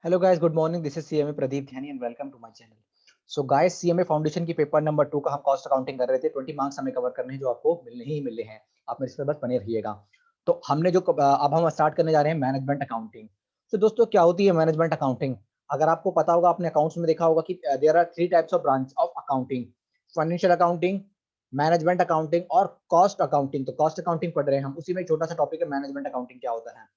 Hello guys, good morning. This is CMA Pradeep Dhyani and welcome to my channel. So guys, CMA foundation की paper number 2 का हम cost accounting कर रहे थे। 20 marks हमें कवर करने हैं जो आपको मिलने ही मिलने हैं। आप मेरे इस पर बस बने रहिएगा। तो हमने जो अब हम स्टार्ट करने जा रहे हैं मैनेजमेंट अकाउंटिंग। तो दोस्तों, क्या होती है मैनेजमेंट अकाउंटिंग? अगर आपको पता होगा, आपने अकाउंट्स में देखा होगा कि there are 3 types of branch of accounting: financial accounting, management accounting और कॉस्ट अकाउंटिंग। तो कॉस्ट अकाउंटिंग पढ़ रहे हैं हम, उसी में एक छोटा सा टॉपिक है मैनेजमेंट अकाउंटिंग क्या होता है।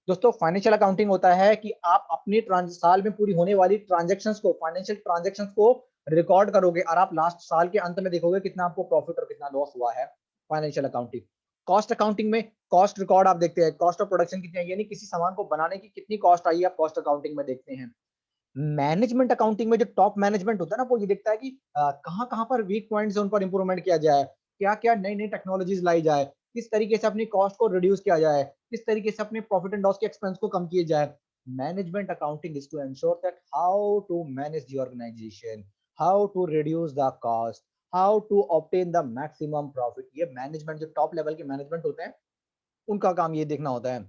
दोस्तों, फाइनेंशियल अकाउंटिंग होता है कि आप अपनी साल में पूरी होने वाली ट्रांजेक्शन्स को, फाइनेंशियल ट्रांजेक्शन्स को रिकॉर्ड करोगे और आप लास्ट साल के अंत में देखोगे कितना आपको प्रॉफिट और कितना लॉस हुआ है। Financial accounting. कॉस्ट अकाउंटिंग में कॉस्ट रिकॉर्ड आप देखते हैं, कॉस्ट ऑफ प्रोडक्शन कितनी है, यानी किसी सामान को बनाने की कितनी कॉस्ट आई है, आप कॉस्ट अकाउंटिंग में देखते हैं। मैनेजमेंट अकाउंटिंग में जो टॉप मैनेजमेंट होता है ना, वो ये देखता है कि कहाँ कहाँ पर वीक पॉइंट्स है, उन पर इंप्रूवमेंट किया जाए, क्या क्या नई नई टेक्नोलॉजीज लाई जाए, किस तरीके से अपनी कॉस्ट को रिड्यूस किया जाए, किस तरीके से अपने प्रॉफिट एंड लॉस के एक्सपेंस को कम किए जाए। Management accounting is to ensure that how to manage the organisation, how to reduce the cost, how to obtain the maximum profit. ये मैनेजमेंट, जो टॉप लेवल के मैनेजमेंट होते हैं, उनका काम ये देखना होता है।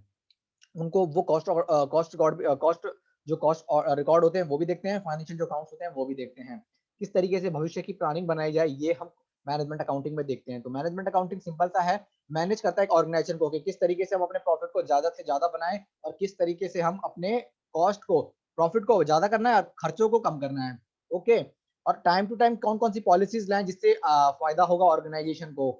उनको वो कॉस्ट कॉस्ट रिकॉर्ड, कॉस्ट जो कॉस्ट रिकॉर्ड होते हैं वो भी देखते हैं, फाइनेंशियल जो अकाउंट्स होते हैं वो भी देखते हैं। किस तरीके से भविष्य की प्लानिंग बनाई जाए, ये हम मैनेजमेंट अकाउंटिंग में देखते हैं। तो मैनेजमेंट अकाउंटिंग सिंपल सा है, मैनेज करता है एक ऑर्गेनाइजेशन को कि किस तरीके से हम अपने प्रॉफिट को ज्यादा से ज्यादा बनाएं और किस तरीके से हम अपने कॉस्ट को, प्रॉफिट को ज्यादा करना है और खर्चों को कम करना है। ओके। और टाइम टू टाइम कौन कौन सी पॉलिसीज लाएं जिससे फायदा होगा ऑर्गेनाइजेशन को।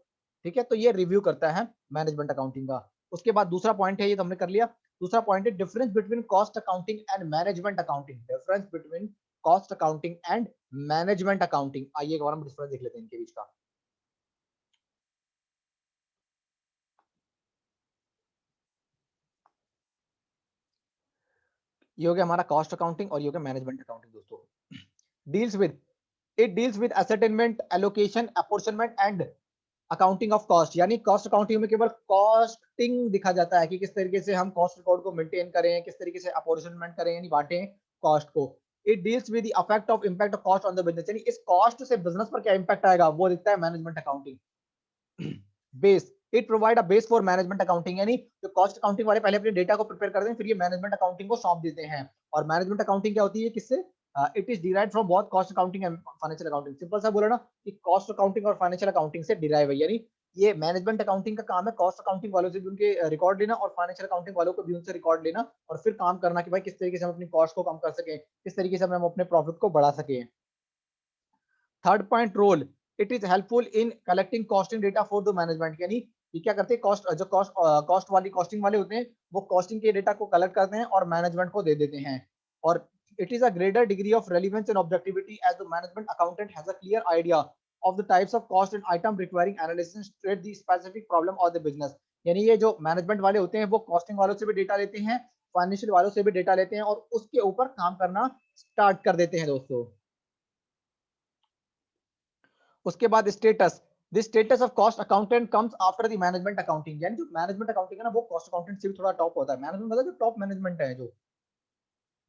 ठीक है, तो ये रिव्यू करता है मैनेजमेंट अकाउंटिंग का। उसके बाद दूसरा पॉइंट है, ये तो हमने कर लिया। दूसरा पॉइंट है difference between cost accounting and management accounting. Difference between cost accounting and management accounting. आइए एक बार हम डिफरेंस देख लेते हैं इनके बीच का। ये हो गया हमारा कॉस्ट अकाउंटिंग और ये हो गया मैनेजमेंट अकाउंटिंग। दोस्तों, deals with, it deals with ascertainment, allocation, apportionment and accounting of cost. यानी कॉस्ट अकाउंटिंग में केवल कॉस्टिंग दिखा जाता है कि किस तरीके से हम कॉस्ट रिकॉर्ड को मेंटेन करें, किस तरीके से अपॉर्चनमेंट करें, यानी बांटें कॉस्ट को। It deals with the effect of impact of cost on the business, यानी इस कॉस्ट से बिजनेस पर क्या इम्पैक्ट आएगा वो दिखता है management accounting. Base, it provide a base for management accounting, यानी जो कॉस्ट अकाउंटिंग वाले पहले अपने डेटा को प्रिपेयर करते हैं, फिर ये मैनेजमेंट अकाउंटिंग को सौंप देते हैं। और मैनेजमेंट अकाउंटिंग क्या होती है, किससे? It is derived from both cost accounting and financial accounting. Simple सा बोला ना कि कॉस्ट अकाउंटिंग और फाइनेंशियल अकाउंटिंग से डिराइव है। यानी ये मैनेजमेंट अकाउंटिंग का काम है कॉस्ट अकाउंटिंग वालों से भी उनके रिकॉर्ड लेना और फाइनेंशियल अकाउंटिंग वालों को भी उनसे रिकॉर्ड लेना और फिर काम करना कि भाई किस तरीके से हम अपनी कॉस्ट को कम कर सकें, किस तरीके से हम अपने प्रॉफिट को बढ़ा सकें। Third point, role, it is helpful in collecting costing data for the management. यानी ये क्या करते हैं, कॉस्ट जो कॉस्ट वाली कॉस्टिंग वाले होते हैं, वो कॉस्टिंग के डेटा को कलेक्ट करते हैं और मैनेजमेंट को दे देते हैं। और it is a greater degree of relevance and objectivity as the management accountant has a clear idea of the types of cost and item requiring analysis to trade the specific problem of the business. यानी ये जो management वाले होते हैं वो costing वालों से भी डेटा लेते हैं, फाइनेंशियल वालों से भी डेटा लेते हैं और उसके ऊपर काम करना स्टार्ट कर देते हैं। दोस्तों, उसके बाद status, the status of cost accountant comes after the management accounting. यानी जो मैनेजमेंट अकाउंटिंग है ना, वो कॉस्ट अकाउंटेंट से भी थोड़ा टॉप होता है। मैनेजमेंट मतलब जो टॉप मैनेजमेंट है, जो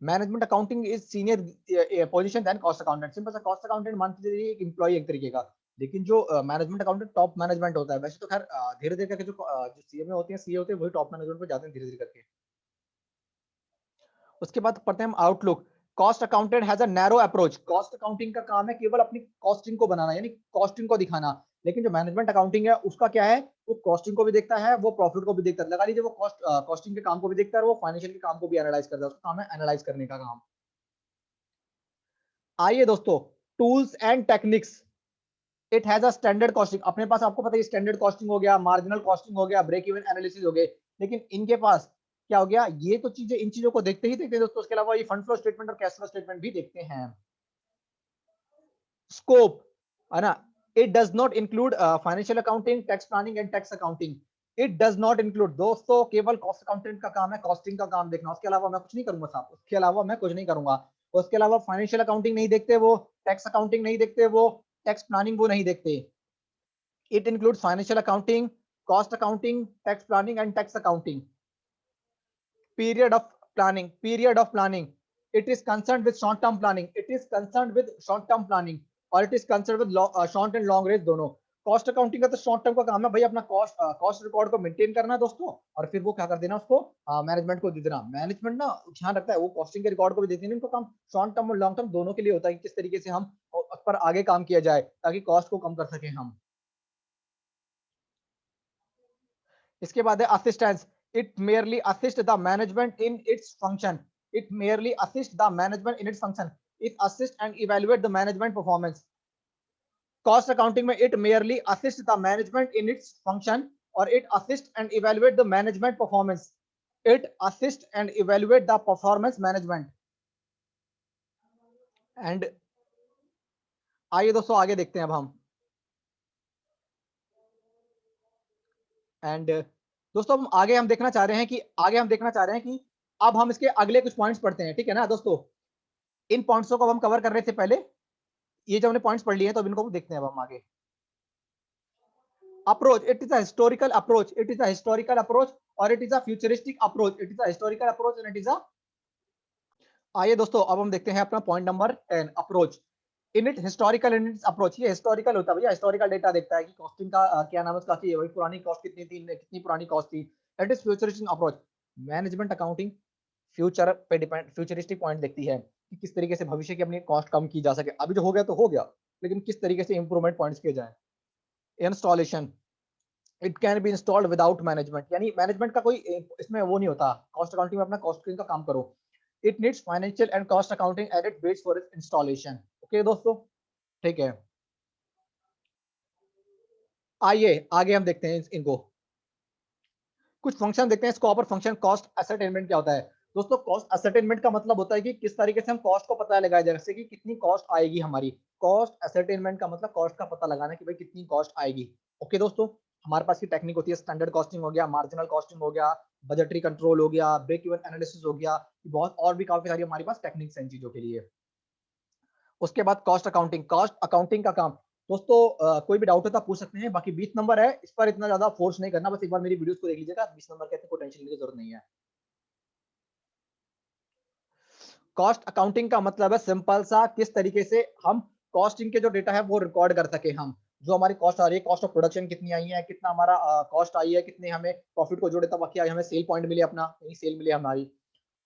management accounting is senior position then cost accountant. Simple सा, कॉस्ट अकाउंटेंट मान के चलिए एक एम्प्लॉय एक तरीके का, लेकिन जो मैनेजमेंट अकाउंटेंट टॉप मैनेजमेंट होता है। वैसे तो खैर धीरे धीरे करके जो सीएमए होते हैं, सीए होते हैं, वही टॉप मैनेजमेंट पे जाते हैं धीरे धीरे करके। उसके बाद पढ़ते हैं हम outlook. Cost accountant has a narrow approach. Cost accounting का काम है केवल अपनी कॉस्टिंग को बनाना, यानी कॉस्टिंग को दिखाना। लेकिन जो मैनेजमेंट अकाउंटिंग है उसका क्या है, वो कॉस्टिंग को भी देखता है, वो प्रॉफिट को भी देखता है। लगा लीजिए वो कॉस्टिंग के काम को भी देखता है और वो फाइनेंशियल के काम को भी एनालाइज करता है। उसका काम है एनालाइज करने का काम। आइए दोस्तों, tools and techniques. It has a standard costing. अपने पास आपको पता है स्टैंडर्ड कॉस्टिंग हो गया, मार्जिनल कॉस्टिंग हो गया, ब्रेक इवन एनालिसिस हो गए। लेकिन इनके पास क्या हो गया, ये तो चीजें, इन चीजों को देखते ही देखते हैं दोस्तों, उसके अलावा ये फंड फ्लो स्टेटमेंट और कैश फ्लो स्टेटमेंट भी देखते हैं। स्कोप, है ना, it does not include financial accounting, tax planning and tax accounting. It does not include. दोस्तों, केवल कॉस्ट अकाउंटेंट का काम है कॉस्टिंग का काम देखना, उसके अलावा मैं कुछ नहीं करूंगा साहब, उसके अलावा मैं कुछ नहीं करूंगा। उसके अलावा फाइनेंशियल अकाउंटिंग नहीं देखते वो, टैक्स अकाउंटिंग नहीं देखते वो, टैक्स प्लानिंग वो नहीं देखते। It includes financial accounting, cost accounting, tax planning and tax accounting. Period of planning, period of planning, it is concerned with short term planning, it is concerned with short term planning, और it is concerned with short and long range दोनों। Cost accounting का तो short term का काम है भाई, अपना cost record को मेंटेन करना दोस्तों, और फिर वो क्या कर देना उसको मैनेजमेंट को दे देना। मैनेजमेंट ना ध्यान रखता है, वो कॉस्टिंग के रिकॉर्ड को भी देती है, इनका काम शॉर्ट टर्म और लॉन्ग टर्म दोनों के लिए होता है कि किस तरीके से हम उस पर आगे काम किया जाए ताकि कॉस्ट को कम कर सकें हम। इसके बाद है assistance, it merely assist the management in its function, it merely assist the management in its function, it assist and evaluate the management performance. Cost accounting में it merely assist the management in its function और it assist and evaluate the management performance, it assist and evaluate the performance management. And आइए दोस्तों आगे देखते हैं अब हम। And दोस्तों हम आगे हम देखना चाह रहे हैं कि अब हम इसके अगले कुछ पॉइंट्स पढ़ते हैं, ठीक है ना दोस्तों। इन पॉइंट्सों को हम कवर कर रहे थे पहले, ये जो हमने पॉइंट्स पढ़ लिए हैं तो अब इनको देखते हैं अब हम आगे। Approach, it is a historical approach, it is a historical approach और it is a futuristic approach, it is a historical approach and it is a. आइए दोस्तों अब हम देखते हैं अपना point number 10, approach. In it historical in its approach, ये historical होता है भैया, हिस्टोरिकल डेटा देखता है कि कॉस्टिंग का क्या नाम है उसका, वही पुरानी कॉस्ट कितनी थी, कितनी पुरानी कॉस्ट थी। It is futuristic approach, management accounting future पे डिपेंड, फ्यूचरिस्टिक पॉइंट देखती है कि किस तरीके से भविष्य की अपनी कॉस्ट कम की जा सके। अभी जो हो गया तो हो गया, लेकिन किस तरीके से इंप्रूवमेंट पॉइंट्स किए जाए। Installation, it can be installed without management, यानी मैनेजमेंट का कोई इसमें वो नहीं होता, कॉस्ट अकाउंटिंग में अपना कॉस्टिंग का काम करो। It needs financial and cost accounting added weights for its installation. Okay दोस्तों, ठीक है। आइए आगे हम देखते हैं इनको कुछ फंक्शन देखते हैं। स्कोप और फंक्शन। कॉस्ट असरटेनमेंट क्या होता है दोस्तों? कॉस्ट असरटेनमेंट का मतलब होता है कि किस तरीके से हम कॉस्ट को पता लगाया जाए, जैसे कि कितनी कॉस्ट आएगी हमारी। कॉस्ट असरटेनमेंट का मतलब कॉस्ट का पता लगाना कि भाई कितनी कॉस्ट आएगी। ओके दोस्तों, हमारे पास की टेक्निक होती है, स्टैंडर्ड कॉस्टिंग हो गया, मार्जिनल कॉस्टिंग हो गया, बजटरी कंट्रोल हो गया, ब्रेक इवन एनालिसिस हो गया, बहुत और भी काफी सारी हमारे पास टेक्निक्स हैं इन चीजों के लिए। उसके बाद कॉस्ट अकाउंटिंग। कॉस्ट अकाउंटिंग का काम दोस्तों कोई भी डाउट है तो आप पूछ सकते हैं। बाकी 20 नंबर है, इस पर इतना ज्यादा फोर्स नहीं करना, बस एक बार मेरी वीडियोस को देख लीजिएगा। 20 नंबर कहते हैं, कोई टेंशन लेने की जरूरत नहीं है। कॉस्ट अकाउंटिंग का मतलब है सिंपल सा, किस तरीके से हम कॉस्टिंग के जो डेटा है वो रिकॉर्ड कर सके। हम जो हमारी कॉस्ट आ रही है, कॉस्ट ऑफ प्रोडक्शन कितनी आई है, कितना हमारा कॉस्ट आई है, कितने हमें प्रॉफिट को जोड़े तब बाकी हमें सेल पॉइंट मिले, अपना यही सेल मिले हमारी।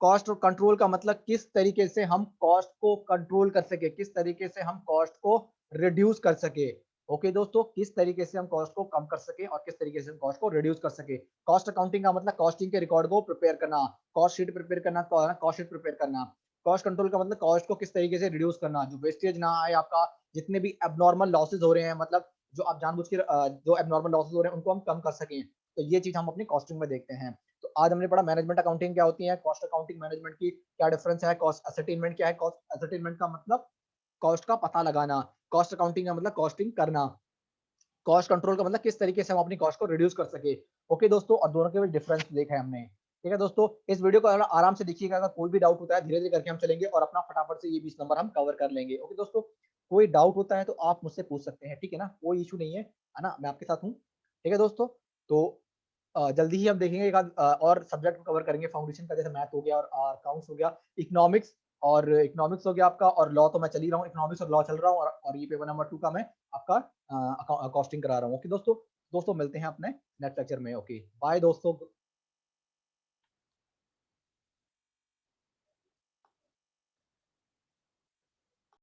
कॉस्ट कंट्रोल का मतलब किस तरीके से हम कॉस्ट को कंट्रोल कर सके, किस तरीके से हम कॉस्ट को रिड्यूस कर सके। ओके दोस्तों, किस तरीके से हम कॉस्ट को कम कर सके और किस तरीके से हम कॉस्ट को रिड्यूस कर सके। कॉस्ट अकाउंटिंग का मतलब कॉस्टिंग के रिकॉर्ड को प्रिपेयर करना, कॉस्ट शीट प्रिपेयर करना, कॉस्ट शीट प्रिपेयर करना। कॉस्ट कंट्रोल का मतलब कॉस्ट को किस तरीके से रिड्यूस करना, जो वेस्टेज ना आए आपका, जितने भी एबनॉर्मल लॉसेज हो रहे हैं, मतलब जो आप जानबूझ के जो एबनॉर्मल लॉसेज हो रहे हैं उनको हम कम कर सकें। तो ये चीज हम अपनी कॉस्टिंग में देखते हैं। तो आज हमने पढ़ा मैनेजमेंट अकाउंटिंग क्या होती है, कॉस्ट अकाउंटिंग मैनेजमेंट की क्या डिफरेंस है, कॉस्ट असरटेनमेंट क्या है। कॉस्ट असरटेनमेंट का मतलब कॉस्ट का पता लगाना, कॉस्ट अकाउंटिंग का मतलब कॉस्टिंग करना, कॉस्ट कंट्रोल का मतलब किस तरीके से हम अपनी कॉस्ट को रिड्यूस कर सके। ओके दोस्तों, और दोनों के बीच डिफरेंस देखा है हमने। ठीक है दोस्तों, इस वीडियो को आराम से देखिएगा, अगर कोई भी डाउट होता है धीरे धीरे करके हम चलेंगे और अपना फटाफट से ये 20 नंबर हम कवर कर लेंगे। ओके दोस्तों, कोई डाउट होता है तो आप मुझसे पूछ सकते हैं, ठीक है ना, कोई इशू नहीं है, है ना, मैं आपके साथ हूँ। ठीक है दोस्तों, तो जल्दी ही हम देखेंगे एक और सब्जेक्ट कवर करेंगे फाउंडेशन का, जैसे मैथ हो गया और अकाउंट्स हो गया, इकोनॉमिक्स, और इकोनॉमिक्स हो गया आपका, और लॉ तो मैं चल ही रहा हूँ, इकोनॉमिक्स और लॉ चल रहा हूँ, और ये पेपर नंबर 2 का मैं आपका कॉस्टिंग करा रहा हूँ। ओके दोस्तों, मिलते हैं अपने नेक्स्ट लेक्चर में। ओके बाय दोस्तों।